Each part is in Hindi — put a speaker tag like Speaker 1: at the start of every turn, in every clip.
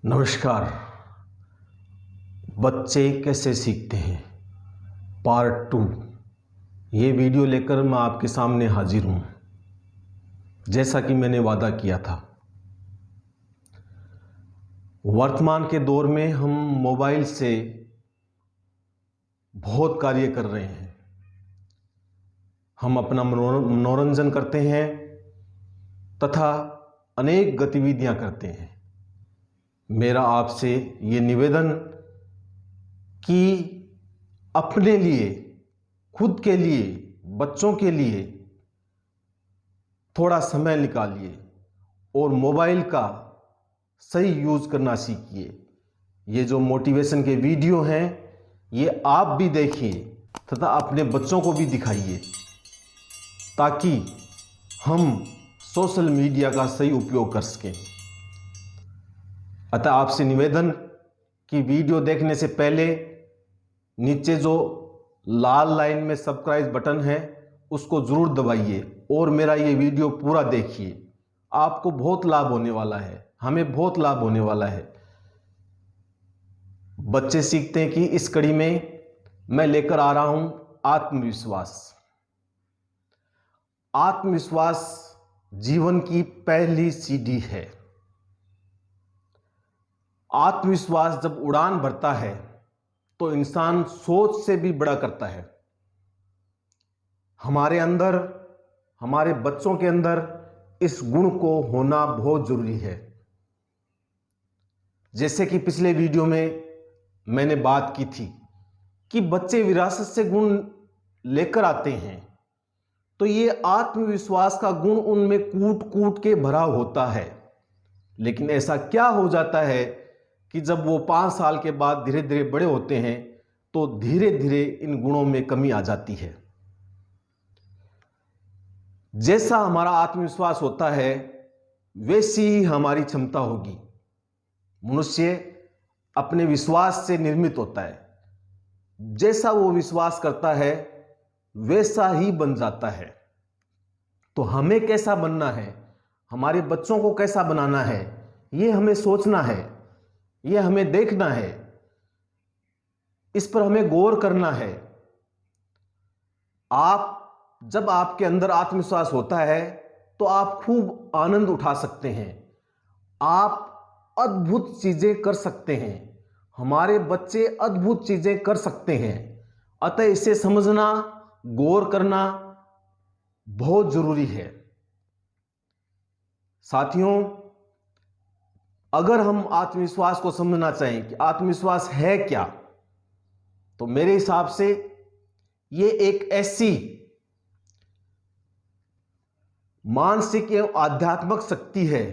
Speaker 1: नमस्कार। बच्चे कैसे सीखते हैं, पार्ट 2। ये वीडियो लेकर मैं आपके सामने हाजिर हूँ। जैसा कि मैंने वादा किया था, वर्तमान के दौर में हम मोबाइल से बहुत कार्य कर रहे हैं। हम अपना मनोरंजन करते हैं तथा अनेक गतिविधियां करते हैं। मेरा आपसे ये निवेदन कि अपने लिए, खुद के लिए, बच्चों के लिए थोड़ा समय निकालिए और मोबाइल का सही यूज़ करना सीखिए। ये जो मोटिवेशन के वीडियो हैं, ये आप भी देखिए तथा अपने बच्चों को भी दिखाइए, ताकि हम सोशल मीडिया का सही उपयोग कर सकें। अतः आपसे निवेदन कि वीडियो देखने से पहले नीचे जो लाल लाइन में सब्सक्राइब बटन है उसको ज़रूर दबाइए और मेरा ये वीडियो पूरा देखिए। आपको बहुत लाभ होने वाला है, हमें बहुत लाभ होने वाला है। बच्चे सीखते हैं कि इस कड़ी में मैं लेकर आ रहा हूं आत्मविश्वास। आत्मविश्वास जीवन की पहली सीढ़ी है। आत्मविश्वास जब उड़ान भरता है तो इंसान सोच से भी बड़ा करता है। हमारे अंदर, हमारे बच्चों के अंदर इस गुण को होना बहुत जरूरी है। जैसे कि पिछले वीडियो में मैंने बात की थी कि बच्चे विरासत से गुण लेकर आते हैं, तो ये आत्मविश्वास का गुण उनमें कूट कूट के भरा होता है। लेकिन ऐसा क्या हो जाता है कि जब वो 5 साल के बाद धीरे धीरे बड़े होते हैं तो धीरे धीरे इन गुणों में कमी आ जाती है। जैसा हमारा आत्मविश्वास होता है वैसी ही हमारी क्षमता होगी। मनुष्य अपने विश्वास से निर्मित होता है। जैसा वो विश्वास करता है वैसा ही बन जाता है। तो हमें कैसा बनना है, हमारे बच्चों को कैसा बनाना है, ये हमें सोचना है, ये हमें देखना है, इस पर हमें गौर करना है। जब आपके अंदर आत्मविश्वास होता है तो आप खूब आनंद उठा सकते हैं, आप अद्भुत चीजें कर सकते हैं, हमारे बच्चे अद्भुत चीजें कर सकते हैं। अतः इसे समझना, गौर करना बहुत जरूरी है। साथियों, अगर हम आत्मविश्वास को समझना चाहें कि आत्मविश्वास है क्या, तो मेरे हिसाब से ये एक ऐसी मानसिक एवं आध्यात्मिक शक्ति है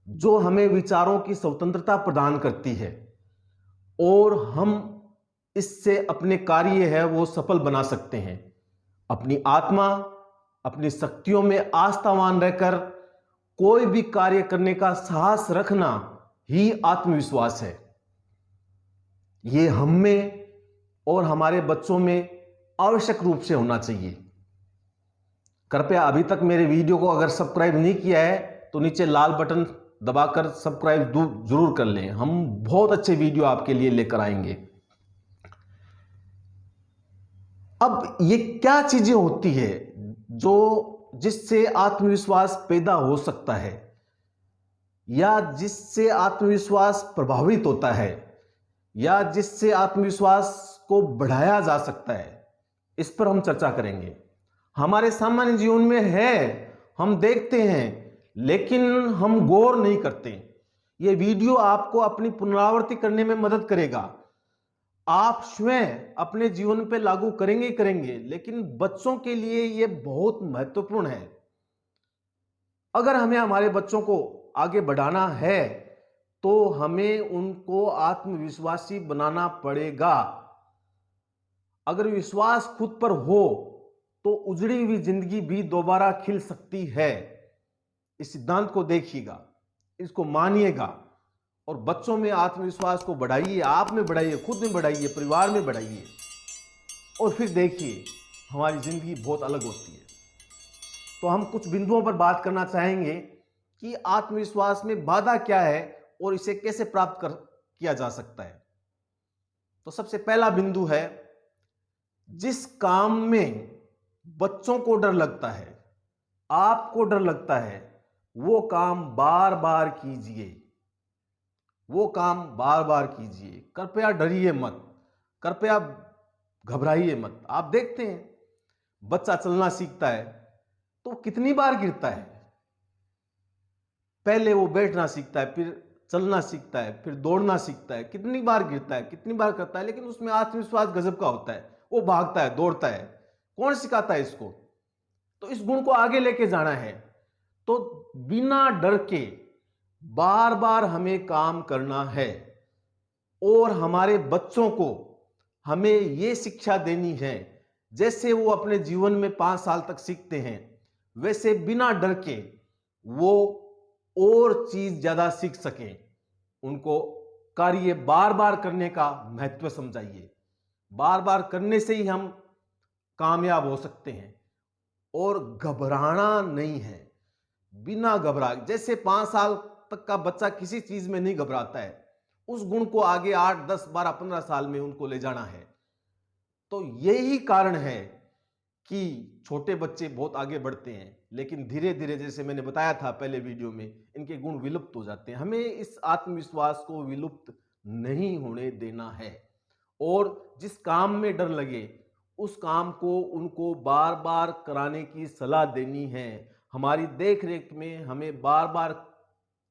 Speaker 1: जो हमें विचारों की स्वतंत्रता प्रदान करती है और हम इससे अपने कार्य है वो सफल बना सकते हैं। अपनी आत्मा, अपनी शक्तियों में आस्थावान रहकर कोई भी कार्य करने का साहस रखना ही आत्मविश्वास है। ये हम में और हमारे बच्चों में आवश्यक रूप से होना चाहिए। कृपया अभी तक मेरे वीडियो को अगर सब्सक्राइब नहीं किया है तो नीचे लाल बटन दबाकर सब्सक्राइब जरूर कर लें। हम बहुत अच्छे वीडियो आपके लिए लेकर आएंगे। अब ये क्या चीजें होती है जिससे आत्मविश्वास पैदा हो सकता है या जिससे आत्मविश्वास प्रभावित होता है या जिससे आत्मविश्वास को बढ़ाया जा सकता है, इस पर हम चर्चा करेंगे। हमारे सामान्य जीवन में है, हम देखते हैं, लेकिन हम गौर नहीं करते। यह वीडियो आपको अपनी पुनरावृत्ति करने में मदद करेगा। आप स्वयं अपने जीवन पे लागू करेंगे, लेकिन बच्चों के लिए यह बहुत महत्वपूर्ण है। अगर हमें हमारे बच्चों को आगे बढ़ाना है तो हमें उनको आत्मविश्वासी बनाना पड़ेगा। अगर विश्वास खुद पर हो तो उजड़ी हुई जिंदगी भी दोबारा खिल सकती है। इस सिद्धांत को देखिएगा, इसको मानिएगा और बच्चों में आत्मविश्वास को बढ़ाइए, आप में बढ़ाइए, खुद में बढ़ाइए, परिवार में बढ़ाइए और फिर देखिए हमारी जिंदगी बहुत अलग होती है। तो हम कुछ बिंदुओं पर बात करना चाहेंगे कि आत्मविश्वास में बाधा क्या है और इसे कैसे प्राप्त कर किया जा सकता है। तो सबसे पहला बिंदु है, जिस काम में बच्चों को डर लगता है, आपको डर लगता है, वो काम बार बार कीजिए। वो काम बार बार कीजिए। कृपया डरिए मत, कृपया घबराइए मत। आप देखते हैं बच्चा चलना सीखता है तो कितनी बार गिरता है। पहले वो बैठना सीखता है, फिर चलना सीखता है, फिर दौड़ना सीखता है, कितनी बार गिरता है, कितनी बार करता है, लेकिन उसमें आत्मविश्वास गजब का होता है। वो भागता है, दौड़ता है। कौन सिखाता है इसको? तो इस गुण को आगे लेके जाना है तो बिना डर के बार बार हमें काम करना है। और हमारे बच्चों को हमें यह शिक्षा देनी है, जैसे वो अपने जीवन में 5 साल तक सीखते हैं, वैसे बिना डर के वो और चीज ज्यादा सीख सकें। उनको कार्य बार बार करने का महत्व समझाइए। बार बार करने से ही हम कामयाब हो सकते हैं। और घबराना नहीं है, बिना घबरा, जैसे 5 साल तक का बच्चा किसी चीज में नहीं घबराता है, उस गुण को आगे 8, 10, 12, 15 साल में उनको ले जाना है। तो यही कारण है कि छोटे बच्चे बहुत आगे बढ़ते हैं, लेकिन धीरे धीरे, जैसे मैंने बताया था पहले वीडियो में, इनके गुण विलुप्त हो जाते हैं। हमें इस आत्मविश्वास को विलुप्त नहीं होने देना है। और जिस काम में डर लगे, उस काम को उनको बार बार कराने की सलाह देनी है। हमारी देख रेख में हमें बार बार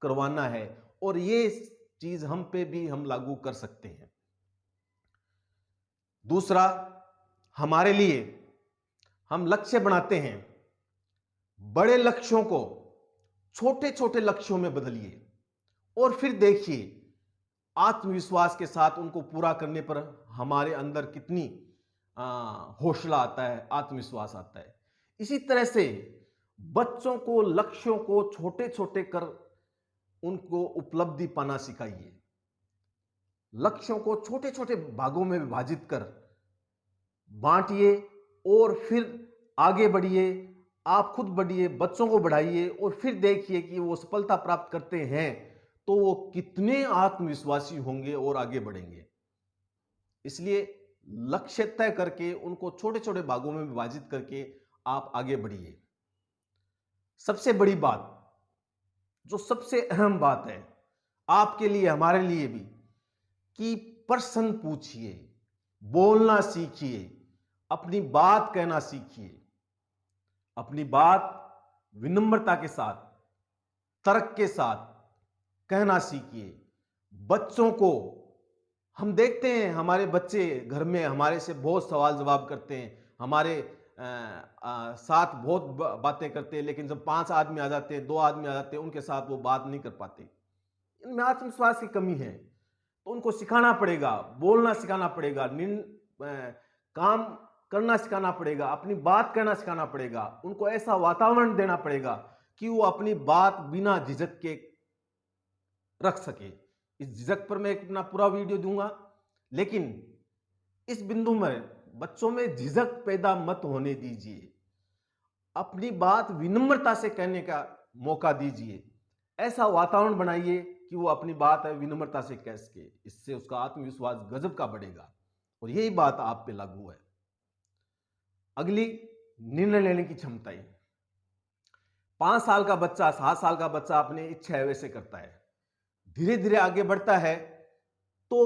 Speaker 1: करवाना है, और ये चीज हम पे भी हम लागू कर सकते हैं। दूसरा, हमारे लिए हम लक्ष्य बनाते हैं, बड़े लक्ष्यों को छोटे छोटे लक्ष्यों में बदलिए, और फिर देखिए आत्मविश्वास के साथ उनको पूरा करने पर हमारे अंदर कितनी हौसला आता है, आत्मविश्वास आता है। इसी तरह से बच्चों को लक्ष्यों को छोटे छोटे कर उनको उपलब्धि पाना सिखाइए। लक्ष्यों को छोटे छोटे भागों में विभाजित कर बांटिए, और फिर आगे बढ़िए। आप खुद बढ़िए, बच्चों को बढ़ाइए, और फिर देखिए कि वो सफलता प्राप्त करते हैं तो वो कितने आत्मविश्वासी होंगे और आगे बढ़ेंगे। इसलिए लक्ष्य तय करके उनको छोटे छोटे भागों में विभाजित करके आप आगे बढ़िए। सबसे बड़ी बात, जो सबसे अहम बात है आपके लिए, हमारे लिए भी, कि प्रश्न पूछिए, बोलना सीखिए, अपनी बात कहना सीखिए। अपनी बात विनम्रता के साथ, तर्क के साथ कहना सीखिए। बच्चों को हम देखते हैं, हमारे बच्चे घर में हमारे से बहुत सवाल जवाब करते हैं, हमारे साथ बहुत बातें करते हैं, लेकिन जब 5 आदमी आ जाते हैं, 2 आदमी आ जाते हैं, उनके साथ वो बात नहीं कर पाते। इनमें आत्मविश्वास की कमी है। तो उनको सिखाना पड़ेगा, बोलना सिखाना पड़ेगा, काम करना सिखाना पड़ेगा, अपनी बात कहना सिखाना पड़ेगा। उनको ऐसा वातावरण देना पड़ेगा कि वो अपनी बात बिना झिझक के रख सके। इस झिझक पर मैं अपना पूरा वीडियो दूंगा, लेकिन इस बिंदु में बच्चों में झिझक पैदा मत होने दीजिए। अपनी बात विनम्रता से कहने का मौका दीजिए। ऐसा वातावरण बनाइए कि वो अपनी बात विनम्रता से कह सके। इससे उसका आत्मविश्वास गजब का बढ़ेगा, और यही बात आप पे लागू है। अगली, निर्णय लेने की क्षमताएं। 5 साल का बच्चा, 7 साल का बच्चा अपनी इच्छा वैसे करता है, धीरे धीरे आगे बढ़ता है, तो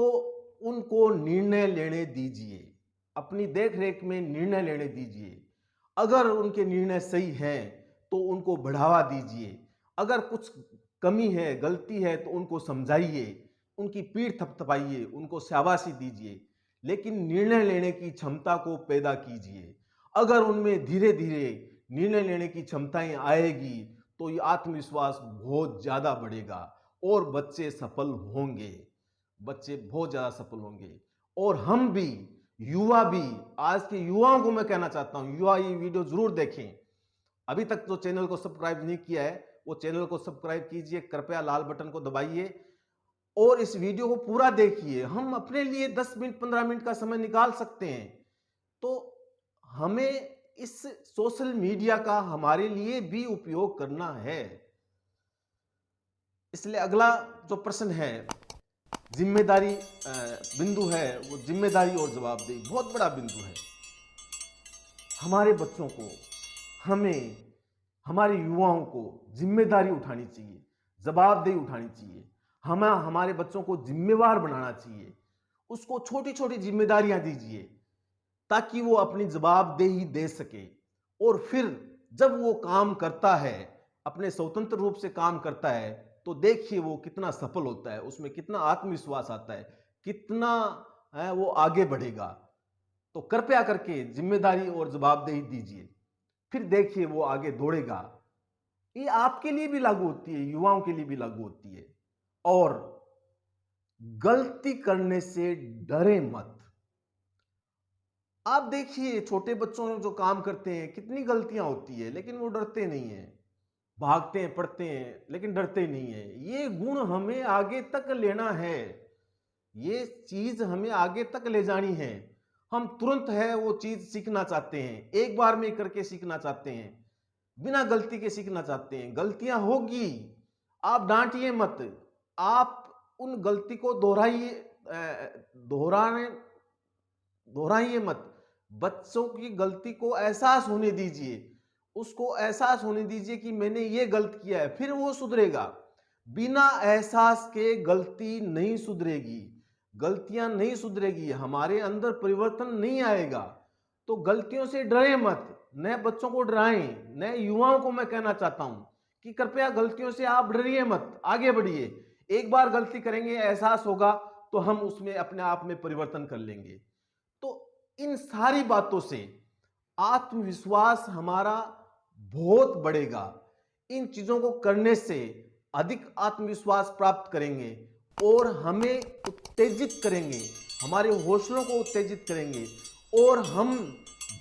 Speaker 1: उनको निर्णय लेने दीजिए। अपनी देख रेख में निर्णय लेने दीजिए। अगर उनके निर्णय सही हैं तो उनको बढ़ावा दीजिए। अगर कुछ कमी है, गलती है, तो उनको समझाइए, उनकी पीठ थपथपाइए, उनको शाबाशी दीजिए, लेकिन निर्णय लेने की क्षमता को पैदा कीजिए। अगर उनमें धीरे धीरे निर्णय लेने की क्षमताएं आएगी तो ये आत्मविश्वास बहुत ज्यादा बढ़ेगा, और बच्चे सफल होंगे। बच्चे बहुत ज्यादा सफल होंगे। और हम भी, युवा भी, आज के युवाओं को मैं कहना चाहता हूं, युवा ये वीडियो जरूर देखें। अभी तक जो चैनल को सब्सक्राइब नहीं किया है, वो चैनल को सब्सक्राइब कीजिए, कृपया लाल बटन को दबाइए, और इस वीडियो को पूरा देखिए। हम अपने लिए 10 मिनट 15 मिनट का समय निकाल सकते हैं। तो हमें इस सोशल मीडिया का हमारे लिए भी उपयोग करना है। इसलिए अगला जो प्रश्न है, जिम्मेदारी बिंदु है, वो जिम्मेदारी और जवाबदेही बहुत बड़ा बिंदु है। हमारे बच्चों को, हमें, हमारे युवाओं को जिम्मेदारी उठानी चाहिए, जवाबदेही उठानी चाहिए। हमें हमारे बच्चों को जिम्मेवार बनाना चाहिए। उसको छोटी छोटी जिम्मेदारियां दीजिए ताकि वो अपनी जवाबदेही दे सके। और फिर जब वो काम करता है, अपने स्वतंत्र रूप से काम करता है, तो देखिए वो कितना सफल होता है, उसमें कितना आत्मविश्वास आता है, कितना वो आगे बढ़ेगा। तो कृपया करके जिम्मेदारी और जवाबदेही दीजिए, फिर देखिए वो आगे दौड़ेगा। ये आपके लिए भी लागू होती है, युवाओं के लिए भी लागू होती है। और गलती करने से डरे मत। आप देखिए छोटे बच्चों जो काम करते हैं, कितनी गलतियां होती है, लेकिन वो डरते नहीं है। भागते हैं, पढ़ते हैं, लेकिन डरते नहीं है। ये गुण हमें आगे तक लेना है, ये चीज हमें आगे तक ले जानी है। हम तुरंत है वो चीज सीखना चाहते हैं, एक बार में करके सीखना चाहते हैं, बिना गलती के सीखना चाहते हैं। गलतियां होगी, आप डांटिए मत, आप उन गलती को दोहराने दोहराइए मत। बच्चों की गलती को एहसास होने दीजिए, उसको एहसास होने दीजिए कि मैंने ये गलत किया है, फिर वो सुधरेगा। बिना एहसास के गलती नहीं सुधरेगी, गलतियां नहीं सुधरेगी, हमारे अंदर परिवर्तन नहीं आएगा। तो गलतियों से डरे मत। नए बच्चों को डराएं, नए युवाओं को मैं कहना चाहता हूं कि कृपया गलतियों से आप डरिए मत, आगे बढ़िए। एक बार गलती करेंगे, एहसास होगा, तो हम उसमें अपने आप में परिवर्तन कर लेंगे। तो इन सारी बातों से आत्मविश्वास हमारा बहुत बढ़ेगा। इन चीजों को करने से अधिक आत्मविश्वास प्राप्त करेंगे और हमें उत्तेजित करेंगे, हमारे हौसलों को उत्तेजित करेंगे। और हम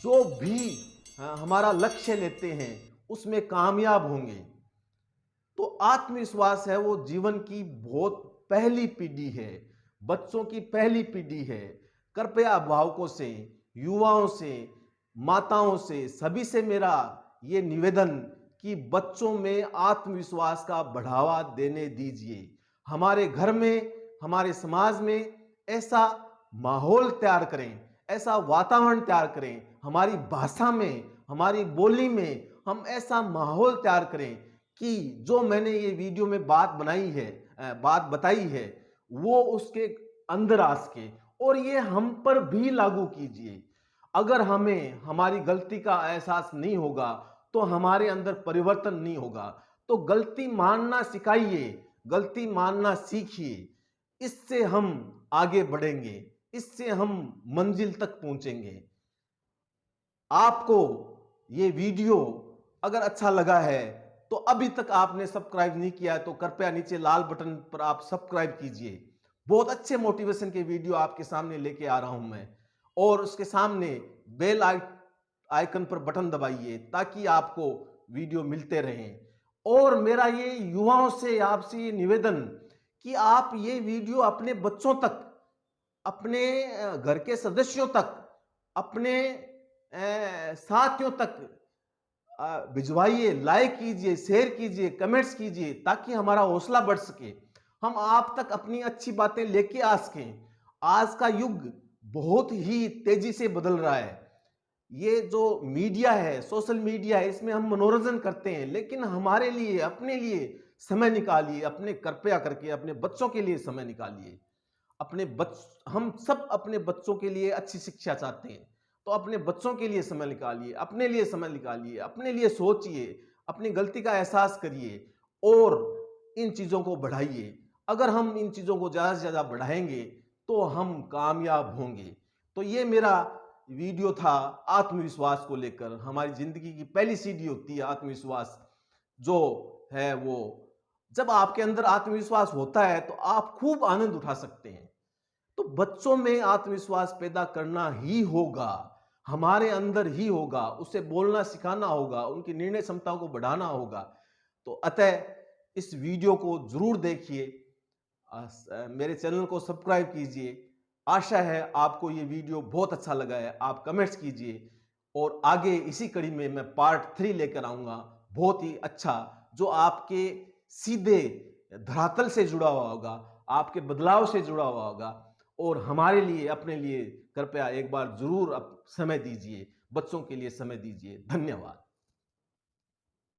Speaker 1: जो भी हमारा लक्ष्य लेते हैं उसमें कामयाब होंगे। तो आत्मविश्वास है वो जीवन की बहुत पहली पीढ़ी है, बच्चों की पहली पीढ़ी है। कृपया अभिभावकों से, युवाओं से, माताओं से, सभी से मेरा ये निवेदन कि बच्चों में आत्मविश्वास का बढ़ावा देने दीजिए। हमारे घर में, हमारे समाज में ऐसा माहौल तैयार करें, ऐसा वातावरण तैयार करें, हमारी भाषा में, हमारी बोली में हम ऐसा माहौल तैयार करें कि जो मैंने ये वीडियो में बात बताई है, वो उसके अंदर आ सके। और ये हम पर भी लागू कीजिए। अगर हमें हमारी गलती का एहसास नहीं होगा तो हमारे अंदर परिवर्तन नहीं होगा। तो गलती मानना सिखाइए, गलती मानना सीखिए। इससे हम आगे बढ़ेंगे, इससे हम मंजिल तक पहुंचेंगे। आपको ये वीडियो अगर अच्छा लगा है तो अभी तक आपने सब्सक्राइब नहीं किया है तो कृपया नीचे लाल बटन पर आप सब्सक्राइब कीजिए। बहुत अच्छे मोटिवेशन के वीडियो आपके सामने लेके आ रहा हूं मैं। और उसके सामने बेल आइकन पर बटन दबाइए ताकि आपको वीडियो मिलते रहें। और मेरा ये युवाओं से आपसे ये निवेदन कि आप ये वीडियो अपने बच्चों तक, अपने घर के सदस्यों तक, अपने साथियों तक भिजवाइए, लाइक कीजिए, शेयर कीजिए, कमेंट्स कीजिए ताकि हमारा हौसला बढ़ सके, हम आप तक अपनी अच्छी बातें लेके आ सकें। आज का युग बहुत ही तेजी से बदल रहा है। ये जो मीडिया है, सोशल मीडिया है, इसमें हम मनोरंजन करते हैं, लेकिन हमारे लिए, अपने लिए समय निकालिए। अपने कृपया करके अपने बच्चों के लिए समय निकालिए। हम सब अपने बच्चों के लिए अच्छी शिक्षा चाहते हैं, तो अपने बच्चों के लिए समय निकालिए, अपने लिए समय निकालिए, अपने लिए सोचिए, अपनी गलती का एहसास करिए और इन चीजों को बढ़ाइए। अगर हम इन चीजों को ज्यादा से ज्यादा बढ़ाएंगे तो हम कामयाब होंगे। तो ये मेरा वीडियो था आत्मविश्वास को लेकर। हमारी जिंदगी की पहली सीढ़ी होती है आत्मविश्वास, जो है वो जब आपके अंदर आत्मविश्वास होता है तो आप खूब आनंद उठा सकते हैं। तो बच्चों में आत्मविश्वास पैदा करना ही होगा, हमारे अंदर ही होगा। उसे बोलना सिखाना होगा, उनकी निर्णय क्षमताओं को बढ़ाना होगा। तो अतः इस वीडियो को जरूर देखिए, मेरे चैनल को सब्सक्राइब कीजिए। आशा है आपको ये वीडियो बहुत अच्छा लगा है। आप कमेंट्स कीजिए और आगे इसी कड़ी में मैं पार्ट 3 लेकर आऊंगा, बहुत ही अच्छा, जो आपके सीधे धरातल से जुड़ा हुआ होगा, आपके बदलाव से जुड़ा हुआ होगा और हमारे लिए, अपने लिए कृपया एक बार ज़रूर समय दीजिए, बच्चों के लिए समय दीजिए। धन्यवाद।